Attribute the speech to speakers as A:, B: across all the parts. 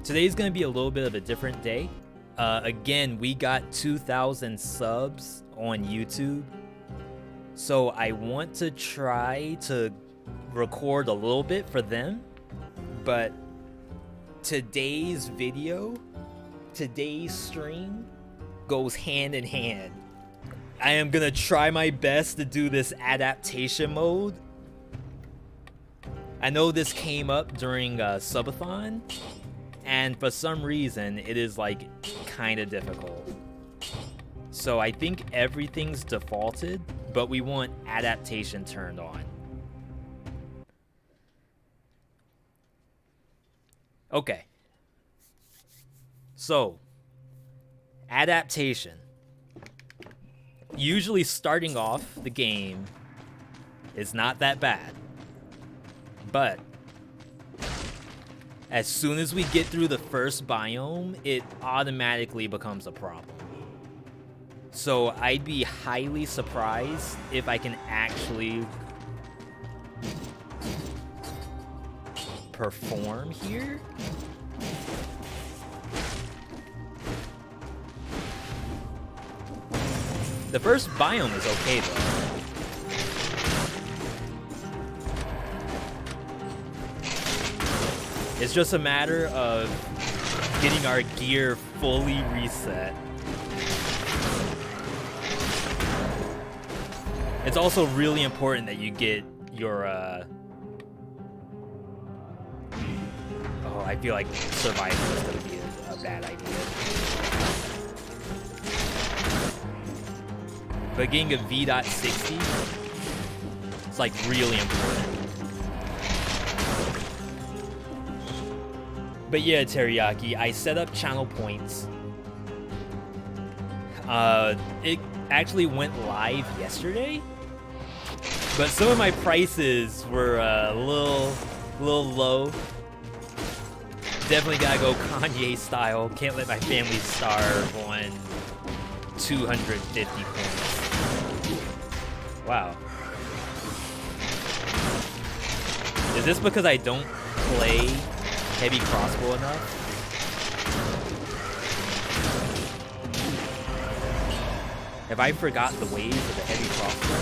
A: Today's gonna be a little bit of a different day. Again, we got 2,000 subs on YouTube. So I want to try to record a little bit for them. But today's video, today's stream goes hand in hand. I am gonna try my best to do this adaptation mode. I know this came up during subathon, and for some reason it is like kind of difficult. So I think everything's defaulted, but we want adaptation turned on. Okay. So, adaptation. Usually starting off the game is not that bad. But as soon as we get through the first biome, it automatically becomes a problem. So I'd be highly surprised if I can actually perform here. The first biome is okay though. It's just a matter of getting our gear fully reset. It's also really important that you get your oh, I feel like survival is gonna be a bad idea. But getting a V.60 is like really important. But yeah, Teriyaki, I set up channel points. It actually went live yesterday, but some of my prices were a little low. Definitely gotta go Kanye style. Can't let my family starve on 250 points. Wow. Is this because I don't play heavy crossbow enough? Have I forgot the ways of the heavy crossbow?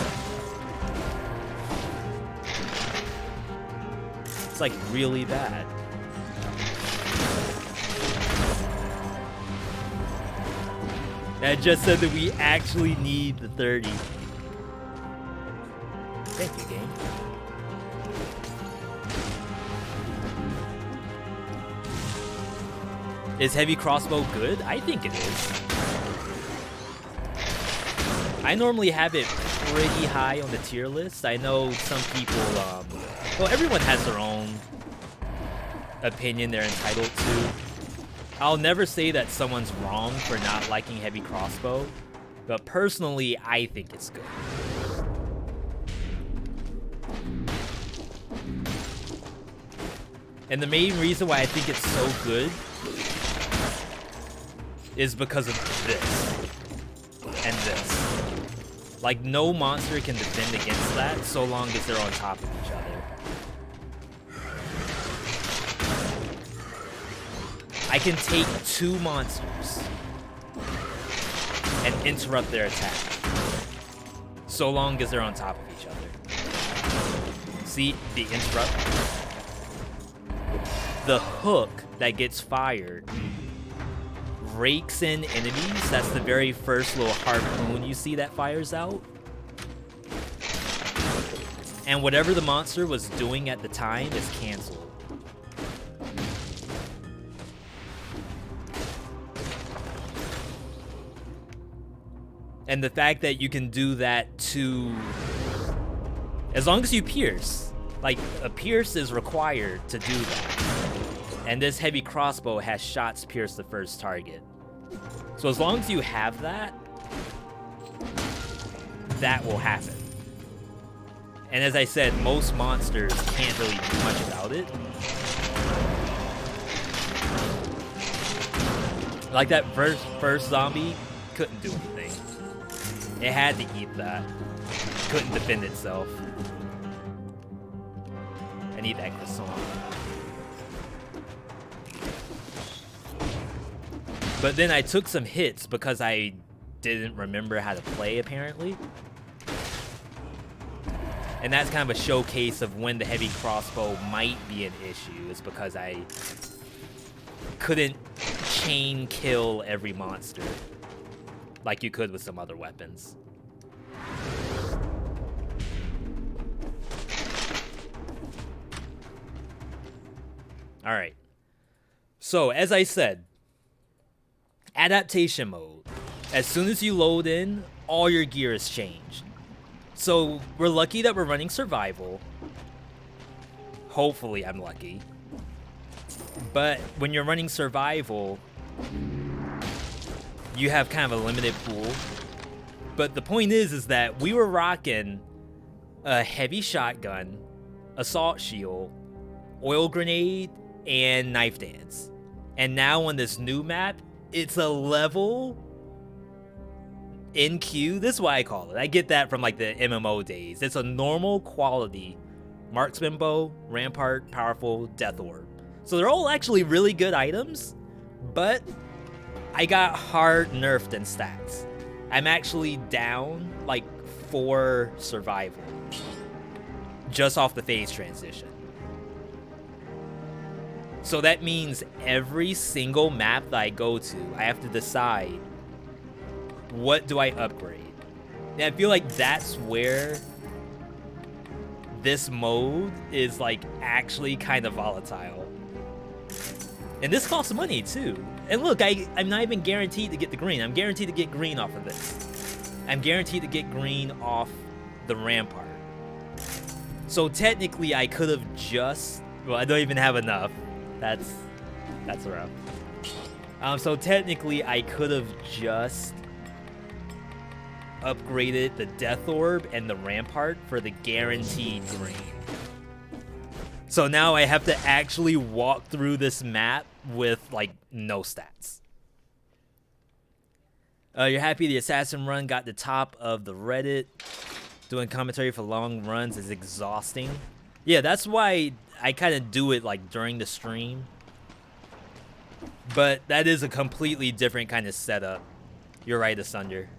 A: It's like really bad. That just said that we actually need the 30. Thank you, game. Is heavy crossbow good? I think it is. I normally have it pretty high on the tier list. I know some people, well, everyone has their own opinion they're entitled to. I'll never say that someone's wrong for not liking heavy crossbow, but personally, I think it's good. And the main reason why I think it's so good is because of this and this. Like, no monster can defend against that so long as they're on top of each other. I can take two monsters and interrupt their attack so long as they're on top of each other. See the interrupt? The hook that gets fired rakes in enemies. That's the very first little harpoon you see that fires out. And whatever the monster was doing at the time is canceled. And the fact that you can do that to, as long as you pierce, like a pierce is required to do that. And this heavy crossbow has shots pierce the first target. So as long as you have that, that will happen. And as I said, most monsters can't really do much about it. Like that first zombie couldn't do anything. It had to eat that. Couldn't defend itself. I need that croissant. But then I took some hits because I didn't remember how to play, apparently. And that's kind of a showcase of when the heavy crossbow might be an issue, is because I couldn't chain kill every monster like you could with some other weapons. All right. So, as I said, adaptation mode. As soon as you load in, all your gear is changed. So, we're lucky that we're running survival. Hopefully, I'm lucky. But when you're running survival, you have kind of a limited pool. But the point is that we were rocking a heavy shotgun, assault shield, oil grenade, and knife dance. And now on this new map, it's a level in queue. This is what I call it. I get that from like the MMO days. It's a normal quality marksman bow, rampart, powerful, death orb. So they're all actually really good items, but I got hard nerfed in stats. I'm actually down like 4 survival just off the phase transition. So that means every single map that I go to, I have to decide, what do I upgrade? And I feel like that's where this mode is like actually kind of volatile. And this costs money too. And look, I'm not even guaranteed to get the green. I'm guaranteed to get green off of this. I'm guaranteed to get green off the rampart. So technically I could have just, well, I don't even have enough. That's rough. So technically I could have just upgraded the death orb and the rampart for the guaranteed green. So now I have to actually walk through this map with like no stats. You're happy the assassin run got the top of the Reddit. Doing commentary for long runs is exhausting. Yeah, that's why I kind of do it like during the stream. But that is a completely different kind of setup. You're right, Asunder.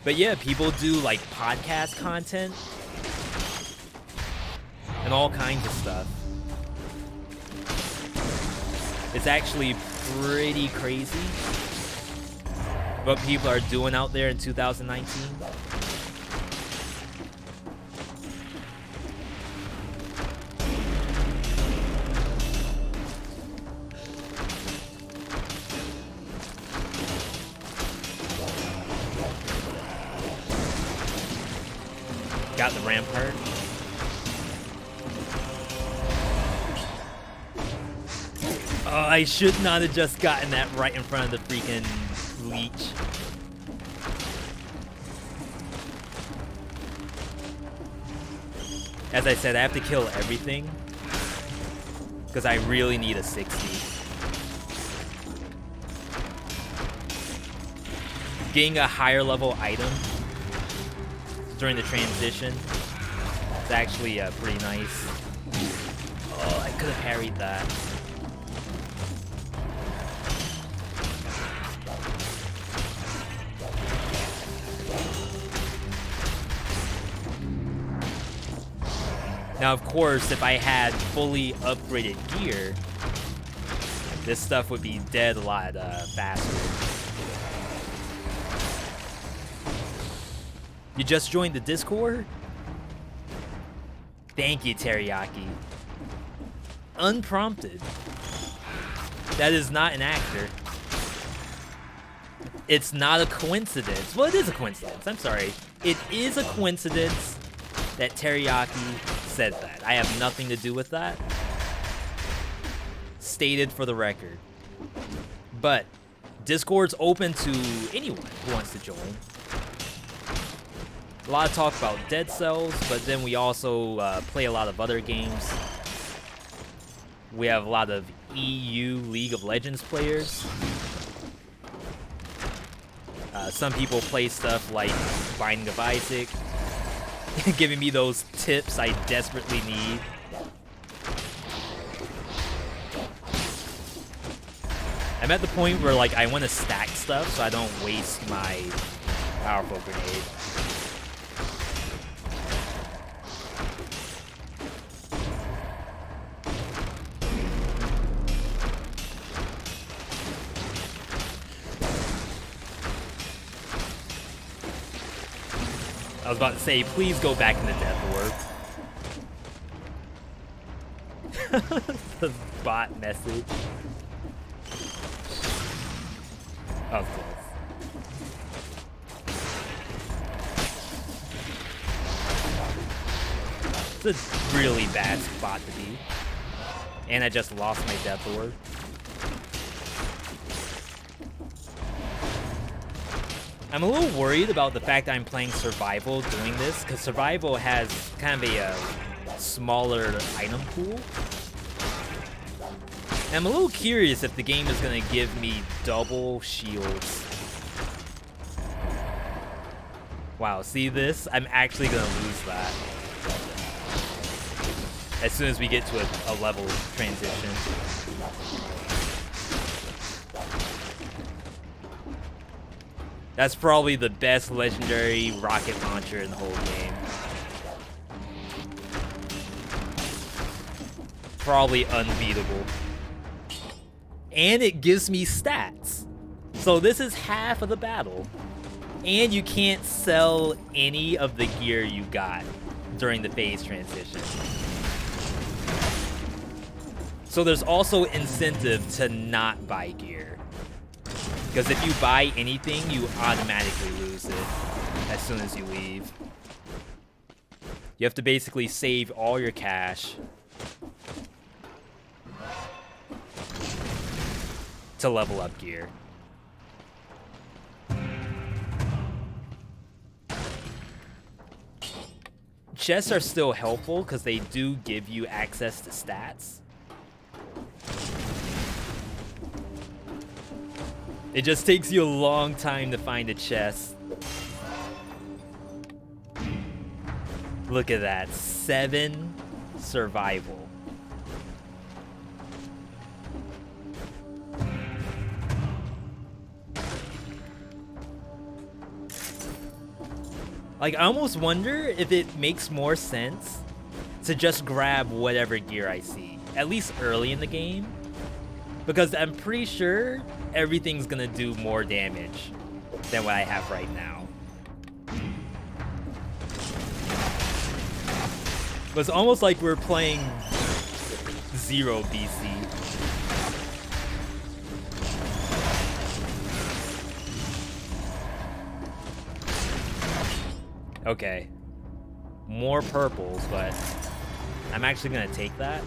A: But yeah, people do like podcast content and all kinds of stuff. It's actually pretty crazy what people are doing out there in 2019. Got the rampart. Oh, I should not have just gotten that right in front of the freaking leech. As I said, I have to kill everything because I really need a 60. Getting a higher level item during the transition is actually pretty nice. Oh, I could have parried that. Now, of course, if I had fully upgraded gear, this stuff would be dead a lot faster. You just joined the Discord? Thank you, Teriyaki. Unprompted. That is not an actor. It's not a coincidence. Well, it is a coincidence. I'm sorry. It is a coincidence that Teriyaki said that. I have nothing to do with that. Stated for the record. But Discord's open to anyone who wants to join. A lot of talk about Dead Cells, but then we also play a lot of other games. We have a lot of EU League of Legends players. Some people play stuff like Binding of Isaac, giving me those tips I desperately need. I'm at the point where like I want to stack stuff so I don't waste my powerful grenade. I was about to say, please go back in the death orb. The bot message. Of course. It's a really bad spot to be. And I just lost my death orb. I'm a little worried about the fact that I'm playing survival doing this, because survival has kind of a smaller item pool. And I'm a little curious if the game is going to give me double shields. Wow, see this? I'm actually going to lose that. As soon as we get to a level transition. That's probably the best legendary rocket launcher in the whole game. Probably unbeatable. And it gives me stats. So this is half of the battle. And you can't sell any of the gear you got during the phase transition. So there's also incentive to not buy gear. Because if you buy anything, you automatically lose it as soon as you leave. You have to basically save all your cash to level up gear. Chests are still helpful because they do give you access to stats. It just takes you a long time to find a chest. Look at that, 7 survival. Like, I almost wonder if it makes more sense to just grab whatever gear I see, at least early in the game. Because I'm pretty sure everything's gonna do more damage than what I have right now. It's almost like we're playing 0 BC. Okay. More purples, but I'm actually gonna take that.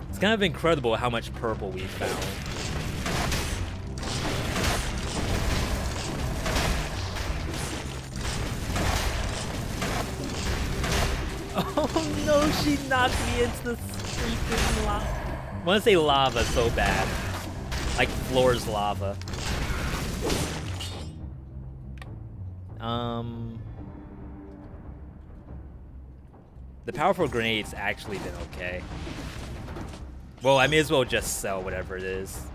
A: It's kind of incredible how much purple we've found. Oh no, she knocked me into the freaking lava. I want to say lava so bad. Like floor's lava. The powerful grenade's actually been okay. Well, I may as well just sell whatever it is.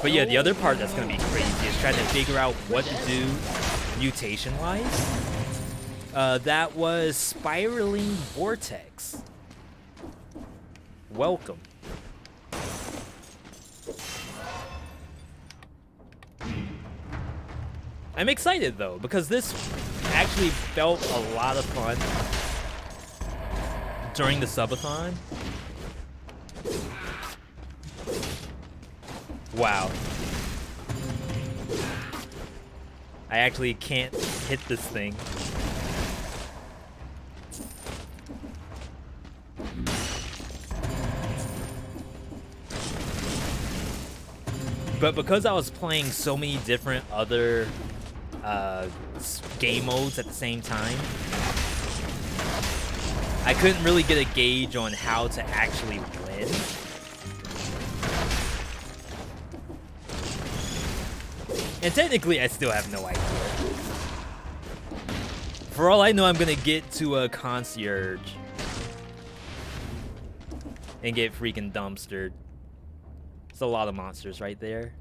A: But yeah, the other part that's gonna be crazy is trying to figure out what to do mutation-wise. That was Spiraling Vortex. Welcome. I'm excited though, because this actually felt a lot of fun during the subathon. Wow. I actually can't hit this thing. But because I was playing so many different other game modes at the same time, I couldn't really get a gauge on how to actually win. And technically, I still have no idea. For all I know, I'm gonna get to a concierge and get freaking dumpstered. It's a lot of monsters right there.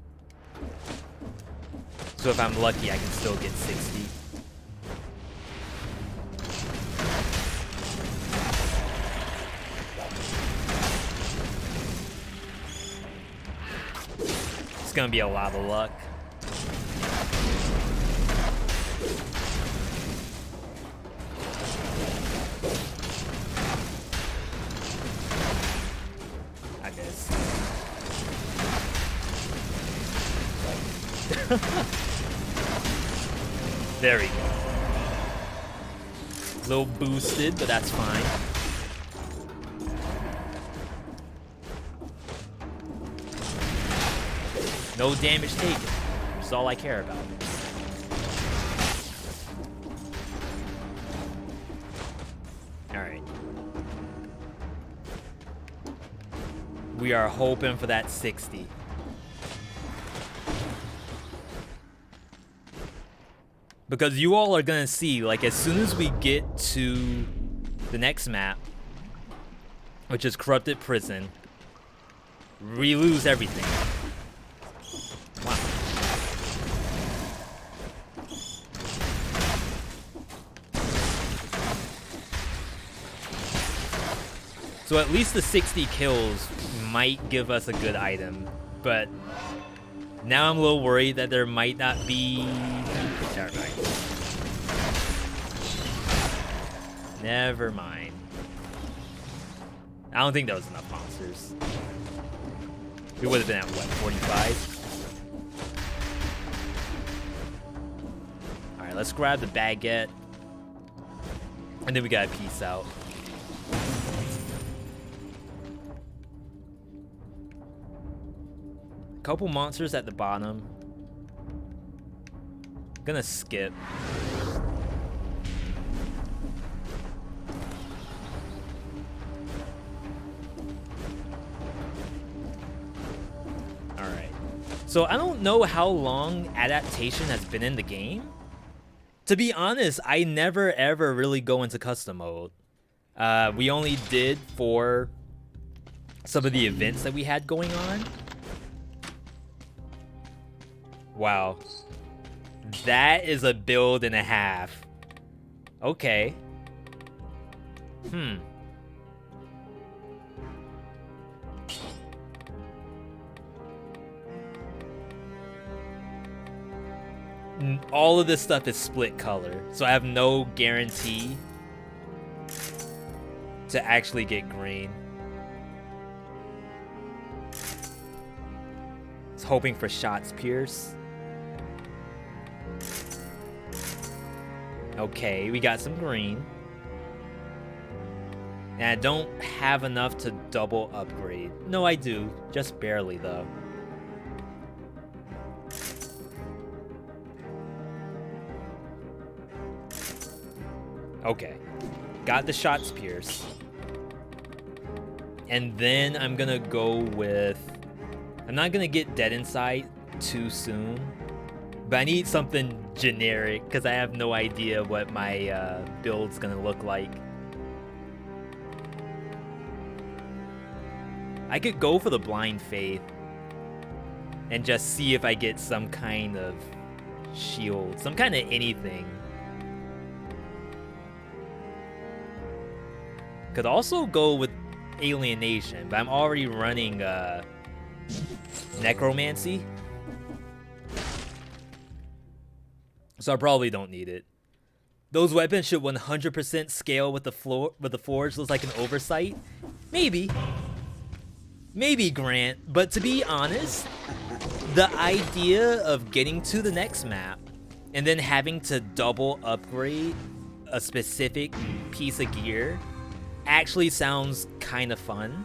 A: So if I'm lucky, I can still get 60. It's gonna be a lot of luck. I guess. There we go. A little boosted, but that's fine. No damage taken. That's all I care about. Alright. We are hoping for that 60. Because you all are gonna see, like, as soon as we get to the next map, which is Corrupted Prison, we lose everything. Wow. So at least the 60 kills might give us a good item, but now I'm a little worried that there might not be... Never mind. Never mind. I don't think there was enough monsters. We would have been at, what, 45? Alright, let's grab the baguette. And then we gotta peace out. Couple monsters at the bottom. Gonna skip. Alright. So I don't know how long Adaptation has been in the game. To be honest, I never ever really go into custom mode. We only did for some of the events that we had going on. Wow. That is a build and a half. Okay. All of this stuff is split color, so I have no guarantee to actually get green. I was hoping for shots pierce. Okay, we got some green. And I don't have enough to double upgrade. No, I do. Just barely, though. Okay. Got the shots pierce. And then I'm gonna go with... I'm not gonna get Dead Inside too soon. But I need something generic, because I have no idea what my build's gonna look like. I could go for the Blind Faith and just see if I get some kind of shield, some kind of anything. Could also go with Alienation, but I'm already running Necromancy. So I probably don't need it. Those weapons should 100% scale with the forge. Looks like an oversight. Maybe. Maybe, Grant. But to be honest, the idea of getting to the next map and then having to double upgrade a specific piece of gear actually sounds kind of fun.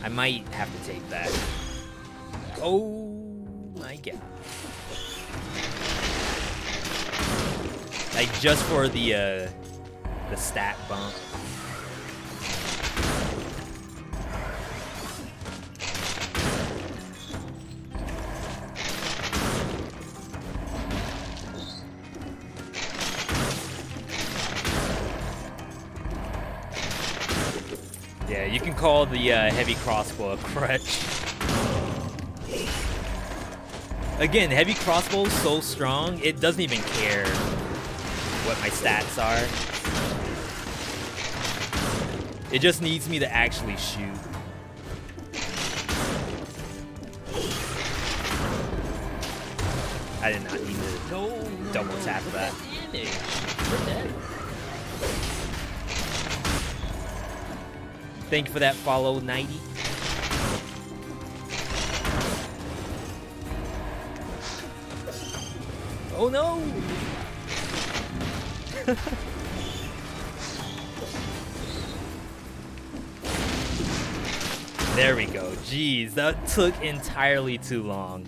A: I might have to take that. Oh my god. Like just for the stat bump. Yeah, you can call the heavy crossbow a crutch. Again, heavy crossbow is so strong, it doesn't even care what my stats are. It just needs me to actually shoot. I did not need to double tap that.
B: We're dead.
A: Thank you for that follow, 90. Oh no! There we go. Jeez, that took entirely too long.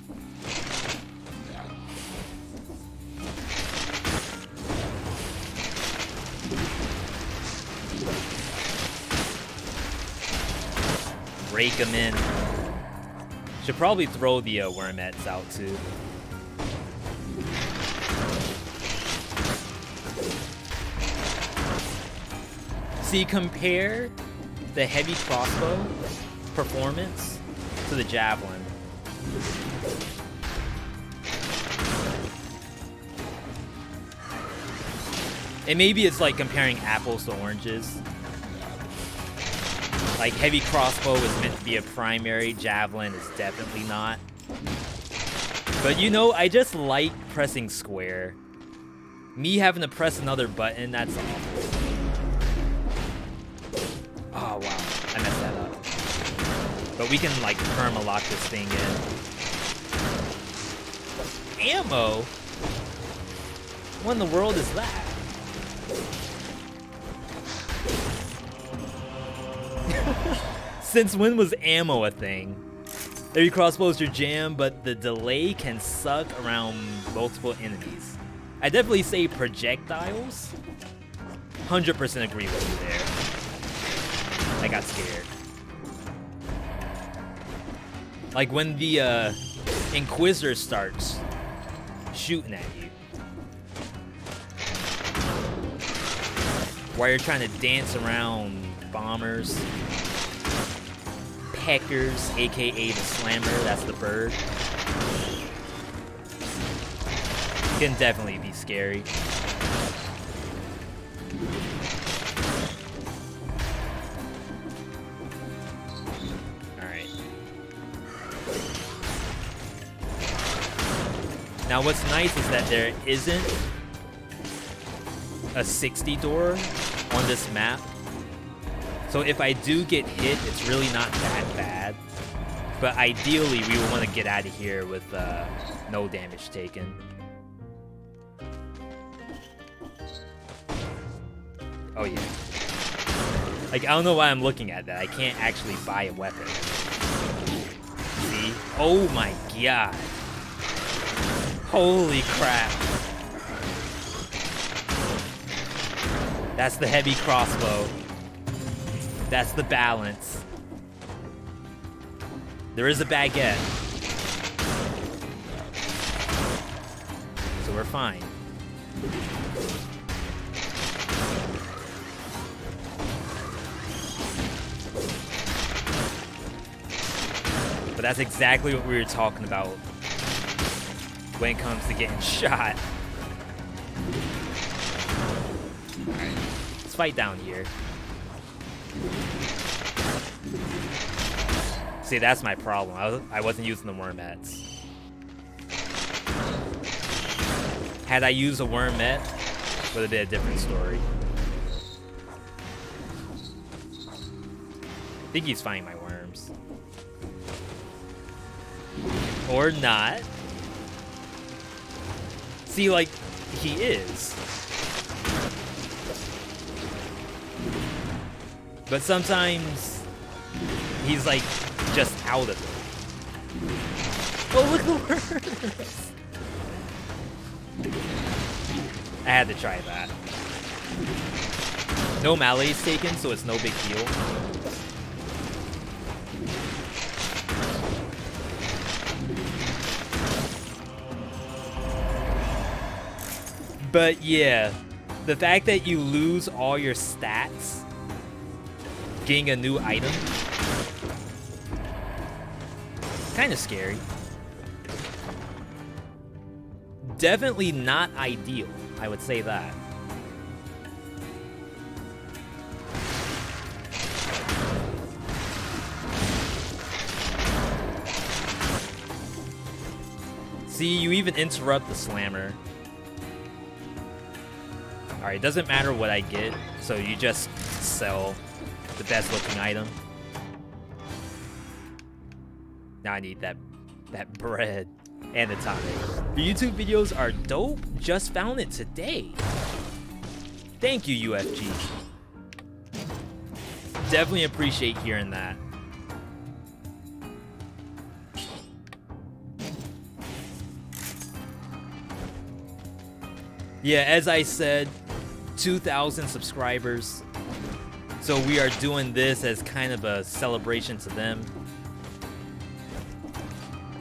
A: Rake them in. Should probably throw the wormettes out too. See, compare the heavy crossbow performance to the javelin. And maybe it's like comparing apples to oranges. Like, heavy crossbow is meant to be a primary, javelin is definitely not. But you know, I just like pressing square. Me having to press another button, that's awful. Oh wow, I messed that up. But we can like perma-lock this thing in. Ammo? What in the world is that? Since when was ammo a thing? Heavy crossbow's your jam, but the delay can suck around multiple enemies. I definitely say projectiles. 100% agree with you there. I got scared. Like when the Inquisitor starts shooting at you. While you're trying to dance around bombers. Peckers, aka the slammer, that's the bird. Can definitely be scary. Alright. Now what's nice is that there isn't a 60 door on this map. So if I do get hit, it's really not that bad. But ideally, we would want to get out of here with no damage taken. Oh yeah. Like, I don't know why I'm looking at that. I can't actually buy a weapon. See? Oh my god. Holy crap. That's the heavy crossbow. That's the balance. There is a baguette. So we're fine. But that's exactly what we were talking about when it comes to getting shot. Alright, let's fight down here. See, that's my problem. I wasn't using the wormettes. Had I used a wormette, would have been a different story. I think he's finding my worms. Or not. See, like, he is. But sometimes he's like just out of it. Oh, look at the worms! I had to try that. No melee's taken, so it's no big deal. But yeah, the fact that you lose all your stats getting a new item, kind of scary. Definitely not ideal, I would say that. See, you even interrupt the slammer. Alright, it doesn't matter what I get, so you just sell the best looking item. Now I need that bread and the tonic. The YouTube videos are dope. Just found it today. Thank you, UFG. Definitely appreciate hearing that. Yeah, as I said, 2,000 subscribers. So we are doing this as kind of a celebration to them.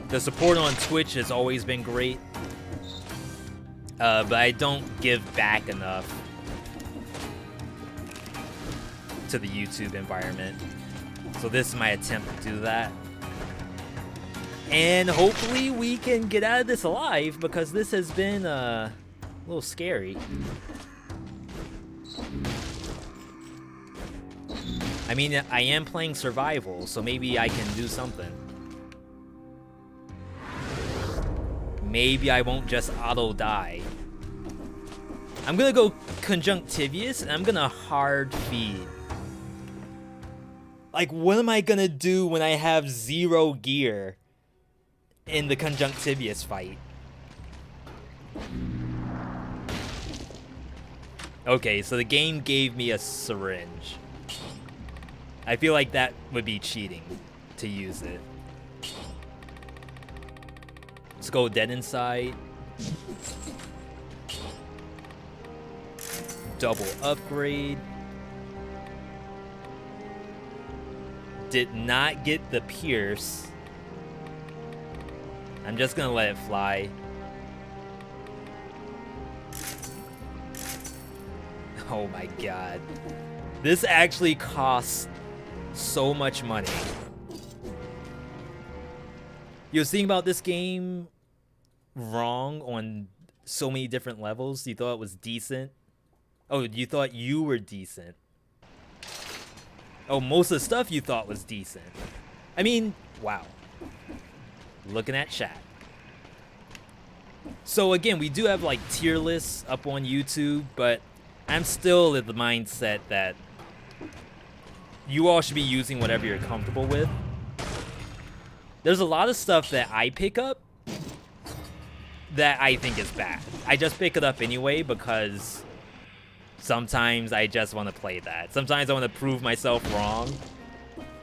A: The support on Twitch has always been great. But I don't give back enough to the YouTube environment. So this is my attempt to do that. And hopefully we can get out of this alive, because this has been a little scary. I mean, I am playing survival, so maybe I can do something. Maybe I won't just auto die. I'm gonna go conjunctivious, and I'm gonna hard feed. Like, what am I gonna do when I have 0 gear in the conjunctivious fight? Okay, so the game gave me a syringe. I feel like that would be cheating to use it. Let's go dead inside. Double upgrade. Did not get the pierce. I'm just gonna let it fly. Oh my god. This actually costs so much money. You was thinking about this game wrong on so many different levels. You thought it was decent. Oh, you thought you were decent. Oh, most of the stuff you thought was decent. I mean, wow. Looking at chat. So again, we do have like tier lists up on YouTube, but I'm still in the mindset that you all should be using whatever you're comfortable with. There's a lot of stuff that I pick up that I think is bad. I just pick it up anyway because sometimes I just want to play that. Sometimes I want to prove myself wrong.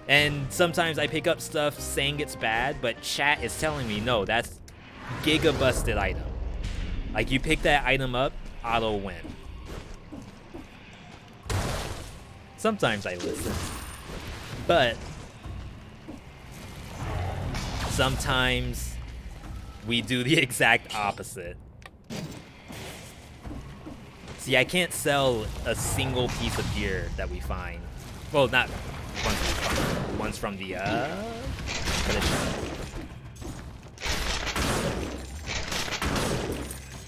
A: And sometimes I pick up stuff saying it's bad, but chat is telling me, no, that's giga busted item. Like, you pick that item up, auto win. Sometimes I listen. But sometimes we do the exact opposite. See, I can't sell a single piece of gear that we find. Well, not ones we find. Ones from the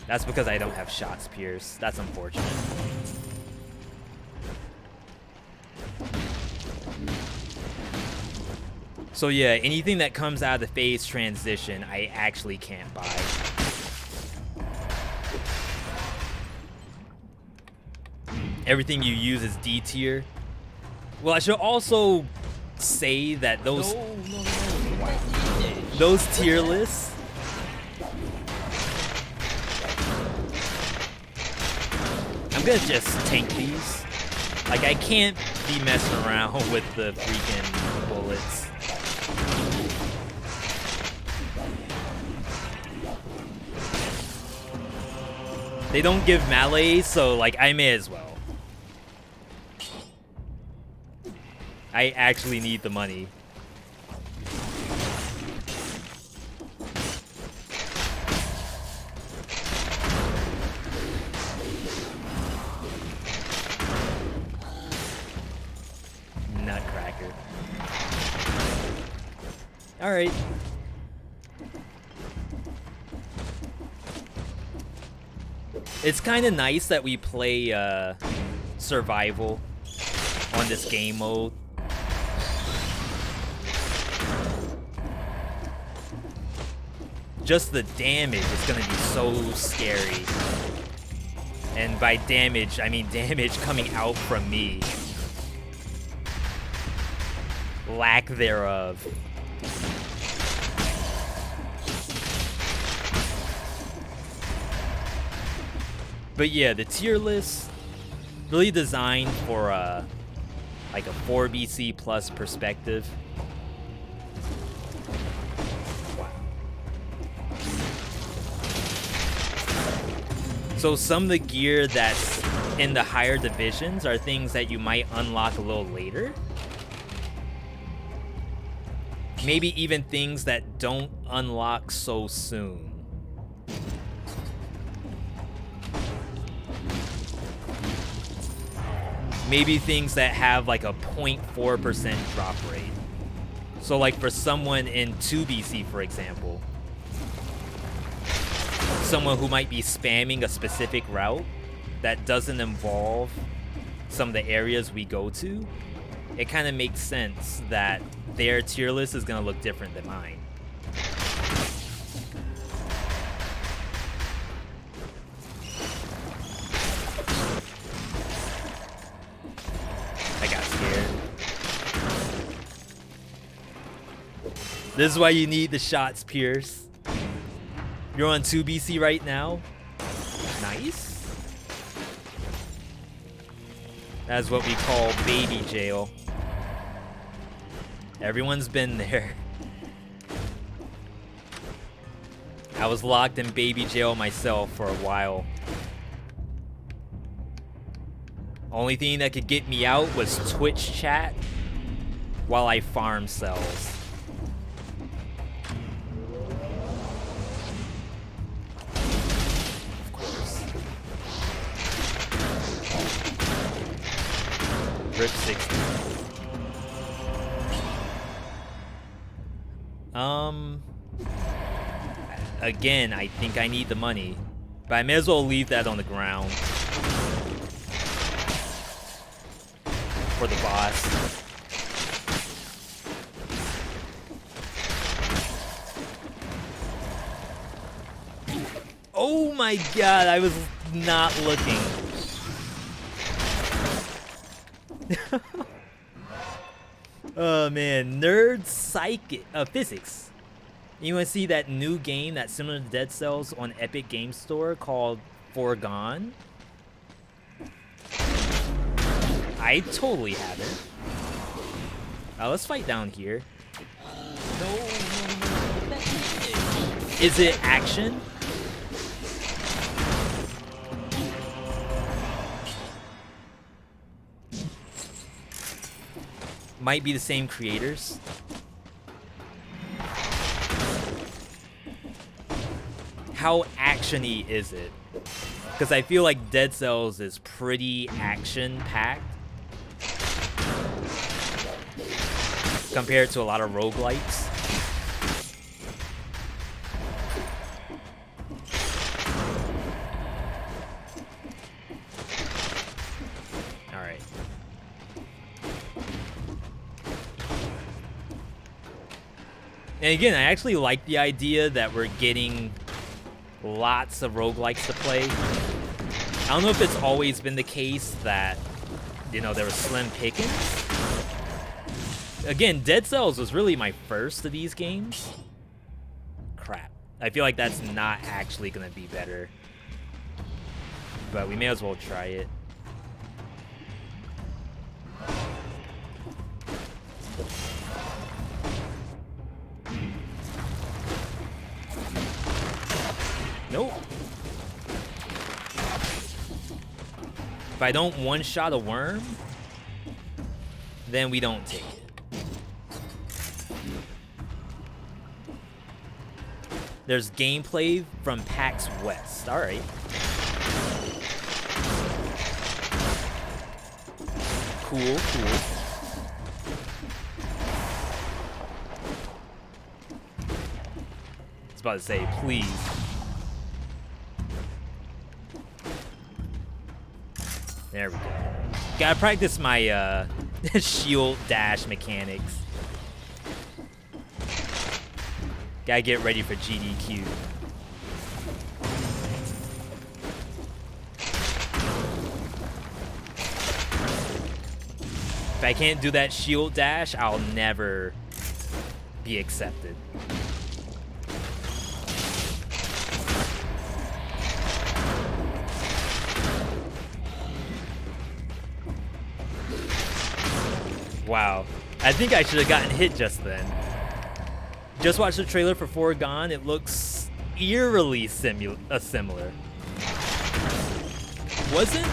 A: That's because I don't have shots pierce. That's unfortunate. So yeah, anything that comes out of the phase transition, I actually can't buy. Everything you use is D tier. Well, I should also say that those those tier lists I'm gonna just take these. Like, I can't be messing around with the freaking bullets. They don't give melee, so like I may as well. I actually need the money. Nutcracker. All right. It's kind of nice that we play survival on this game mode. Just the damage is gonna be so scary. And by damage, I mean damage coming out from me. Lack thereof. But yeah, the tier list really designed for like a 4 BC plus perspective. So some of the gear that's in the higher divisions are things that you might unlock a little later. Maybe even things that don't unlock so soon. Maybe things that have like a 0.4% drop rate. So like for someone in 2 BC, for example, someone who might be spamming a specific route that doesn't involve some of the areas we go to, it kind of makes sense that their tier list is going to look different than mine. I got scared. This is why you need the shots, Pierce. You're on 2 BC right now. Nice. That's what we call baby jail. Everyone's been there. I was locked in baby jail myself for a while. Only thing that could get me out was Twitch chat while I farm cells. Rip 60. Again, I think I need the money, but I may as well leave that on the ground for the boss. Oh my god, I was not looking. Oh man, nerd physics. You want to see that new game that's similar to Dead Cells on Epic Game Store called Foregone? I totally have it. Let's fight down here.
B: No.
A: Is it action? Might be the same creators. How action-y is it? Because I feel like Dead Cells is pretty action-packed compared to a lot of roguelites. Alright. And again, I actually like the idea that we're getting lots of roguelikes to play. I don't know if it's always been the case that, you know, there was slim pickings. Again, Dead Cells was really my first of these games. Crap. I feel like that's not actually going to be better. But we may as well try it. Nope. I don't one-shot a worm, then we don't take it. There's gameplay from PAX West. All right. Cool, cool. I was about to say, please. There we go. Gotta practice my shield dash mechanics. Gotta get ready for GDQ. If I can't do that shield dash, I'll never be accepted. Wow, I think I should have gotten hit just then. Just watched the trailer for Foregone. It looks eerily similar. Wasn't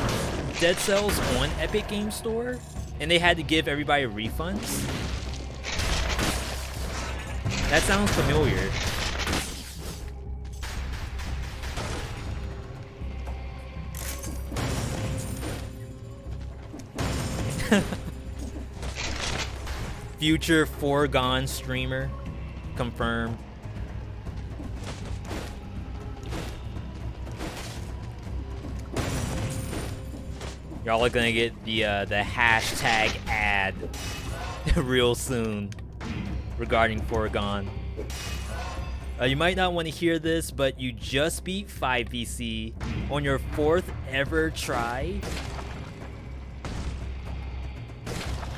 A: Dead Cells on Epic Game Store? And they had to give everybody refunds? That sounds familiar. Future Foregone streamer confirmed. Y'all are gonna get the hashtag ad real soon regarding Foregone. You might not want to hear this, but you just beat 5VC on your 4th ever try,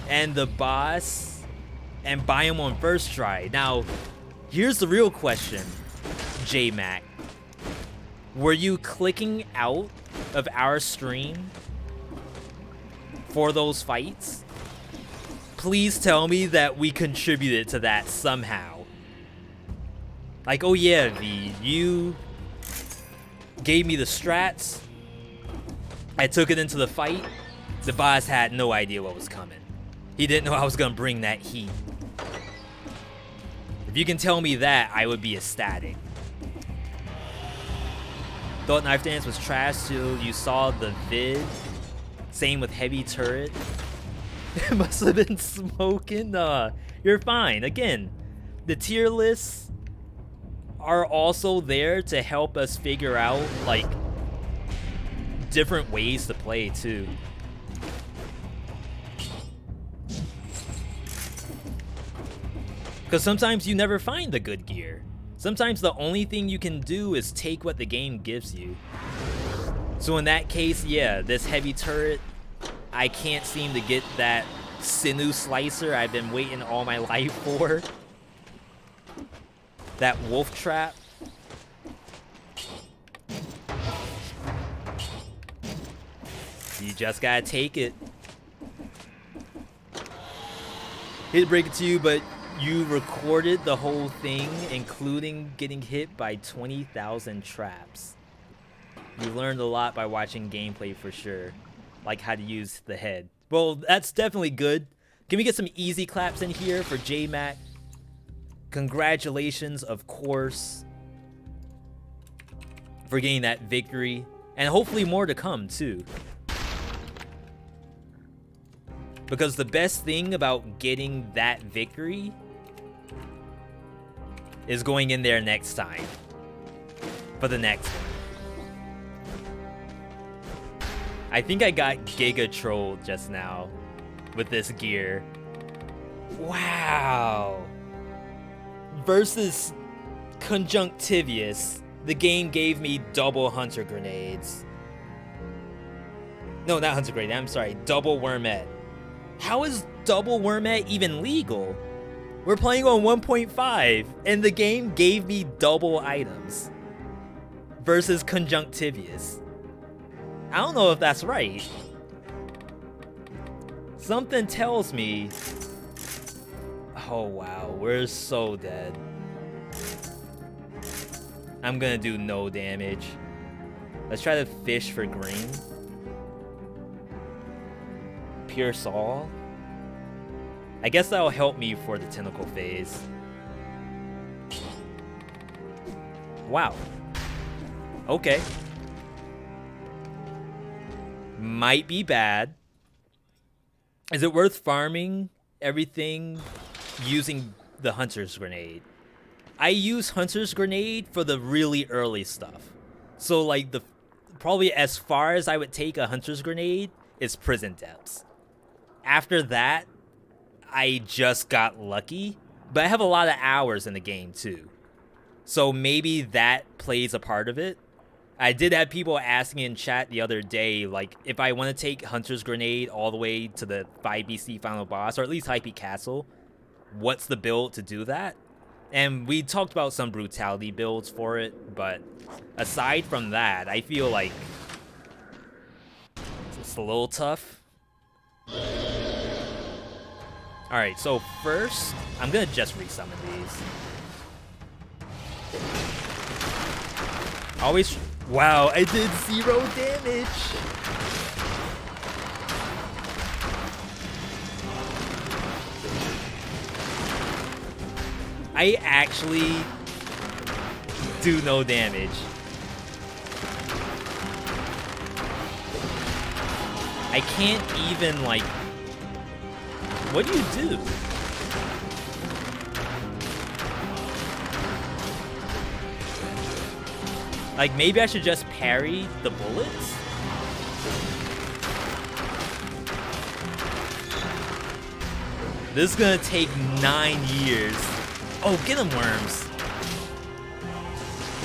A: and the boss and biome on first try. Now, here's the real question, J-Mac. Were you clicking out of our stream for those fights? Please tell me that we contributed to that somehow. Like, oh yeah, V, you gave me the strats. I took it into the fight. The boss had no idea what was coming. He didn't know I was gonna bring that heat. If you can tell me that, I would be ecstatic. Thought Knife Dance was trash till you saw the vid. Same with Heavy Turret. It must have been smoking. You're fine. Again, the tier lists are also there to help us figure out, like, different ways to play, too. Because sometimes you never find the good gear. Sometimes the only thing you can do is take what the game gives you. So in that case, yeah, this Heavy Turret, I can't seem to get that sinew slicer I've been waiting all my life for. That wolf trap. You just gotta take it. Hate to break it to you, but you recorded the whole thing, including getting hit by 20,000 traps. You learned a lot by watching gameplay for sure. Like how to use the head. Well, that's definitely good. Can we get some easy claps in here for J-Mac? Congratulations, of course, for getting that victory. And hopefully more to come, too. Because the best thing about getting that victory is going in there next time for the next one. I think I got Giga trolled just now with this gear. Wow. Versus Conjunctivius, the game gave me double Hunter Grenades. No, not Hunter Grenade, I'm sorry, double Wormette. How is double Wormette even legal? We're playing on 1.5, and the game gave me double items. Versus Conjunctivius. I don't know if that's right. Something tells me... Oh wow, we're so dead. I'm gonna do no damage. Let's try to fish for green. pierce all. I guess that'll help me for the tentacle phase. Wow. Okay. Might be bad. Is it worth farming everything using the Hunter's Grenade? I use Hunter's Grenade for the really early stuff. So like probably as far as I would take a Hunter's Grenade is Prison Depths. After that, I just got lucky, but I have a lot of hours in the game too. So maybe that plays a part of it. I did have people asking in chat the other day, like, if I want to take Hunter's Grenade all the way to the 5BC final boss, or at least Hype Castle, what's the build to do that? And we talked about some brutality builds for it, but aside from that, I feel like it's a little tough. Alright, so first, I'm gonna just resummon these. Always... Wow, I did 0 damage! I actually do no damage. I can't even, like... What do you do? Like, maybe I should just parry the bullets? This is gonna take 9 years. Oh, get them, worms.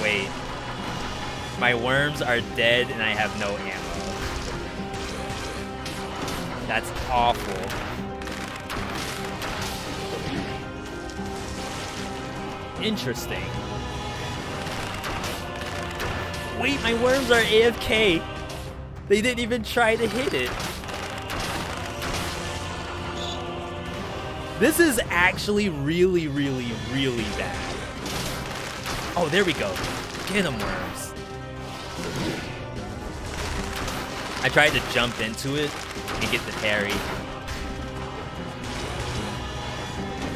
A: Wait. My worms are dead and I have no ammo. That's awful. Interesting. Wait, my worms are AFK. They didn't even try to hit it. This is actually really, really, really bad. Oh, there we go. Get them, worms. I tried to jump into it and get the parry.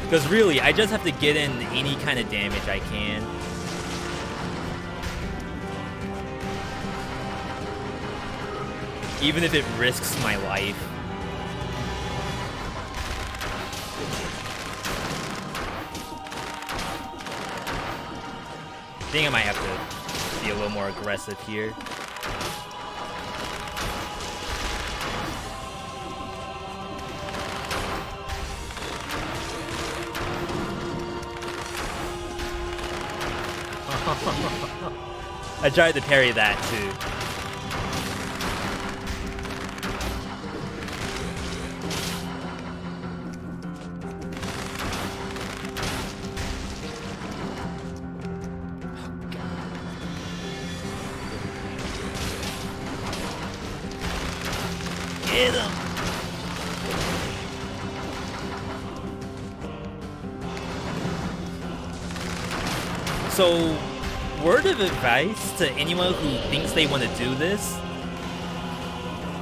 A: Because really, I just have to get in any kind of damage I can. Even if it risks my life. I think I might have to be a little more aggressive here. I tried to parry that too. Get him! So, word of advice to anyone who thinks they want to do this,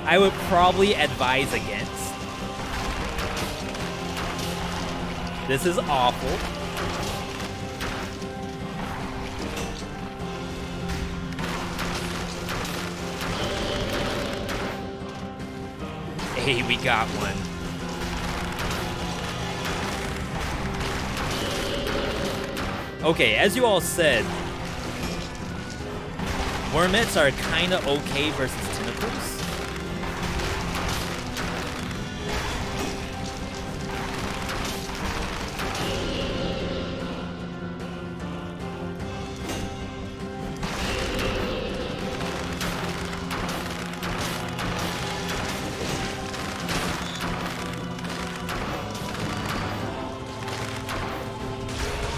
A: I would probably advise against. This is awful. Hey, we got one. Okay, as you all said, wormets are kinda okay versus tentacles.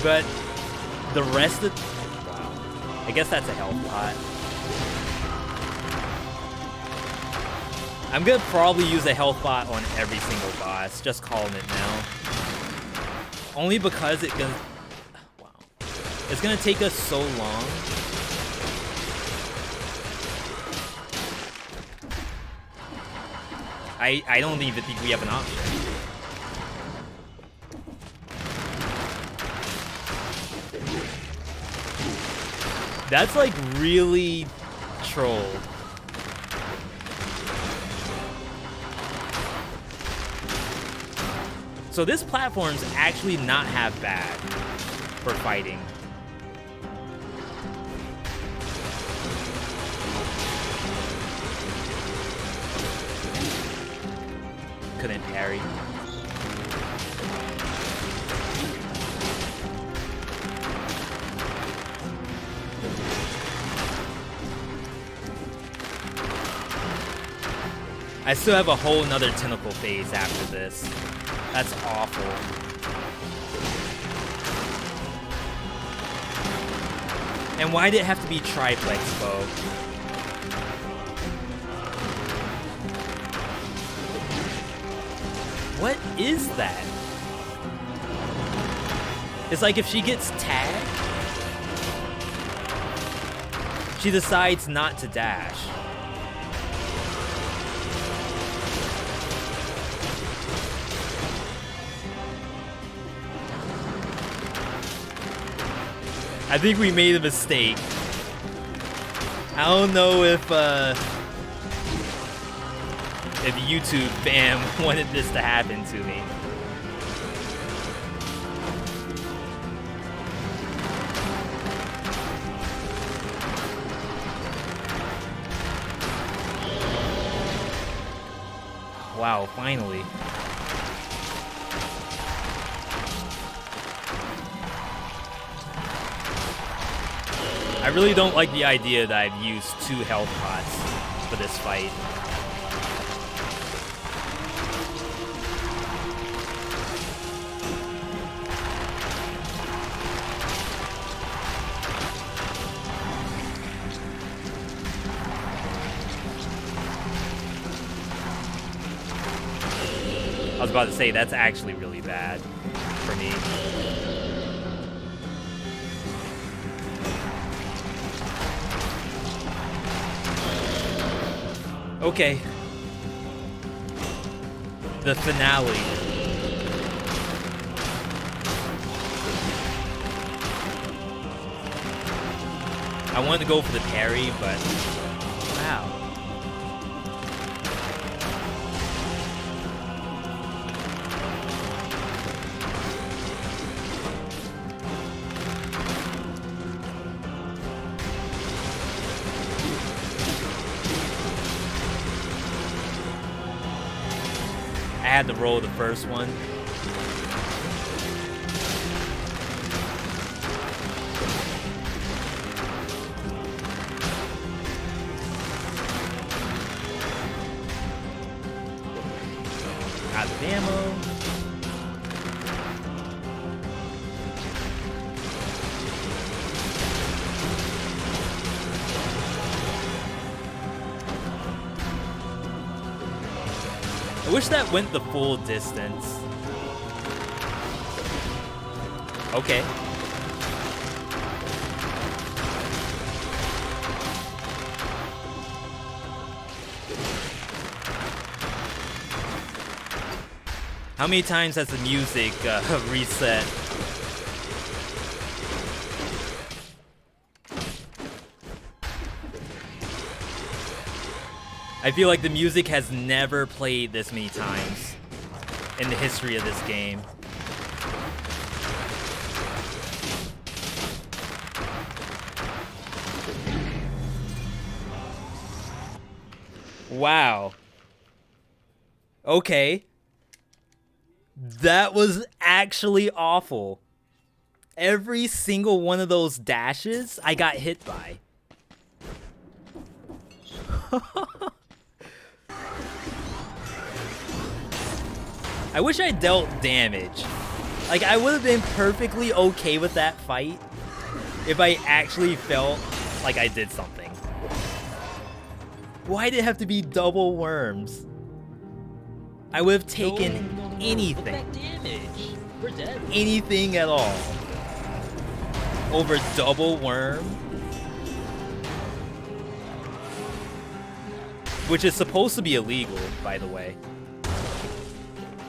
A: But the rest of... Wow. I guess that's a health pot. I'm gonna probably use a health bot on every single boss, just calling it now. Only because it's gonna take us so long. I don't even think we have an option. That's like really trolled. So this platform's actually not half bad for fighting. Couldn't parry. I still have a whole nother tentacle phase after this. That's awful. And why did it have to be triplex, Bo? What is that? It's like if she gets tagged, she decides not to dash. I think we made a mistake. I don't know if YouTube fam wanted this to happen to me. Wow, finally. I really don't like the idea that I've used 2 health pots for this fight. I was about to say, that's actually really bad for me. Okay. The finale. I wanted to go for the parry, but wow. I had to roll the first one. Out of ammo. I wish that went the full distance. Okay. How many times has the music reset? I feel like the music has never played this many times in the history of this game. Wow. Okay. That was actually awful. Every single one of those dashes I got hit by. I wish I dealt damage. Like, I would have been perfectly okay with that fight if I actually felt like I did something. Why did it have to be double worms? I would have taken anything.
B: We're dead.
A: Anything at all. Over double worm? which is supposed to be illegal, by the way.